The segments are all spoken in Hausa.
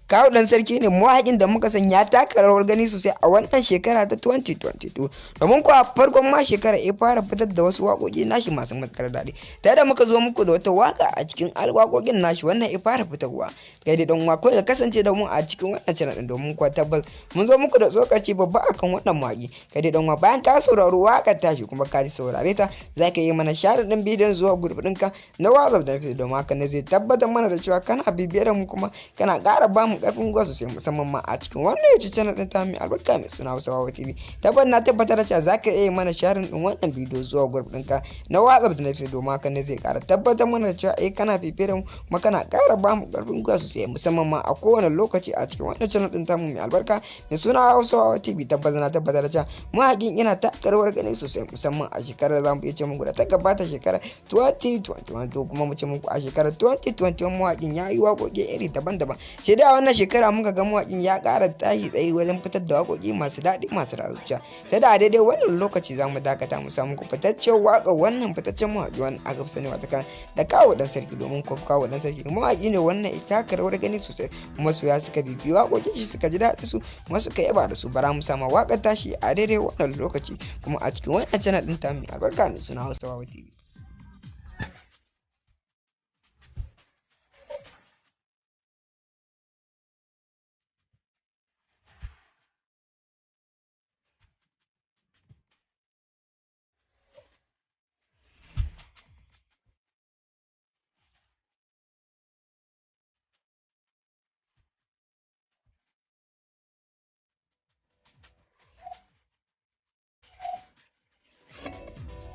Kawu Dan Sarki ne mawaƙin da muka san ya taka rawar gani sosai a wannan shekara ta 2022 domin kuwa farkon ma shekara ya fara fitar da wasu waƙoƙi nashi masu matuƙar daɗi ta da muka zo muku da wata waƙa a cikin waƙoƙin nashi wannan ya fara fitarwa kai da dan wako ya kasance da mu a cikin wannan channel din domin kuwa tabbas mun zo muku da tsokaci babba akan wannan mawaƙi kai da dan bayan ka saurari waƙar tashi kuma ka ji saurare ta zaka yi mana share din bidiyon zuwa group ɗinka na WhatsApp da Facebook domin haka ne zai tabbatar mana da cewa kana bibiyar mu kuma kana ƙara ba mu karfin gwa sosai musamman ma a cikin wannan YouTube channel din ta mai albarka mai suna Hausawa TV tabbas na tabbatar da cewa zaka iya mana sharing din wannan bidiyo zuwa group ɗinka na WhatsApp da na Facebook domin haka ne zai ƙara tabbatar mana da cewa kana bibiyar mu kuma kana ƙara ba mu karfin gwa sosai musamman ma a kowane lokaci a cikin wannan channel din ta mai albarka mai suna Hausawa TV tabbas na tabbatar da cewa mahaƙin yana taka rawar gani sosai musamman a shekarar zamu iya ce muku da ta gabata shekarar 2021 to kuma mu ce muku a shekarar 2021 mawaƙin ya yi waƙoƙi iri daban-daban sai da wannan shekara muka ga mawaƙin ya ƙara tashi tsaye wajen fitar da waƙoƙi masu daɗi masu ratsuciya ta da daidai wannan lokaci za mu dakata mu samu ku fitaccen waƙa wannan fitaccen mawaƙi wannan aka fi sani wata kan da Kawu Dan Sarki domin Kawu Dan Sarki mawaƙi ne wannan ita taka rawar gani sosai kuma soya suka bibi waƙoƙin shi suka ji daɗi su kuma suka yaba da su bara mu sama waƙar tashi a daidai wannan lokaci kuma a cikin wannan channel ɗin ta mai albarka ne suna Hausawa TV.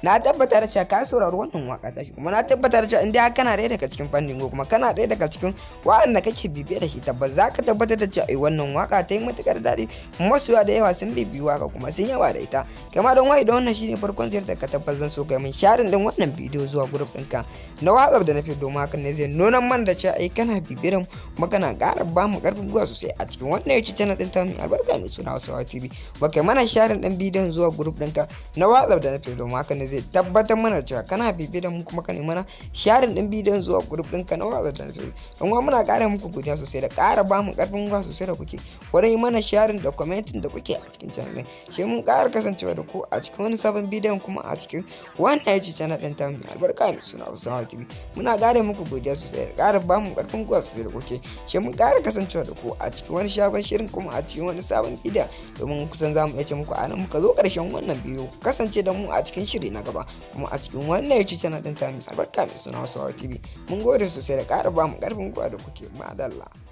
Na tabbatar cewa ka saurari wannan waka ta shi kuma na tabbatar cewa in dai kana ɗaya daga cikin fannin ko kuma kana ɗaya daga cikin waɗanda kake bibiye da shi tabbas za ka tabbatar da cewa wannan waka ta yi matuƙar daɗi masoya da yawa sun bibiyi waka kuma sun yaba da ita kama don wai da wannan shine farkon ziyartar ka tabbas zan so kai min sharing din wannan bidiyo zuwa group ɗinka na WhatsApp da na fi domin hakan ne zai nuna mana da cewa kana bibiyar mu kuma kana ƙara ba mu ƙarfin gwiwa sosai a cikin wannan YouTube channel ɗin ta mai albarka mai suna Hausawa TV ba kai mana sharing din bidiyon zuwa group ɗinka na WhatsApp da na fi domin hakan ne zai tabbatar mana cewa kana bibiye da mu kuma kana mana sharing din bidiyon zuwa group ɗinka na WhatsApp da Facebook don kuma muna ƙara muku godiya sosai da ƙara ba mu ƙarfin gwiwa sosai da kuke wurin yi mana sharing da commenting da kuke a cikin channel ɗin shi mun ƙara kasancewa da ku a cikin wani sabon bidiyon kuma a cikin wannan YouTube channel ɗin ta mai albarka mai suna Hausawa TV muna ƙara muku godiya sosai da ƙara ba mu ƙarfin gwiwa sosai da kuke shi mun ƙara kasancewa da ku a cikin wani sabon shirin kuma a cikin wani sabon bidiyon domin kusan za mu iya ce muku a nan muka zo ƙarshen wannan bidiyo kasance da mu a cikin shiri na gaba kuma a cikin wannan YouTube channel din ta mai albarka mai suna Hausawa TV mun gode sosai da ƙara ba mu ƙarfin gwiwa da kuke madalla.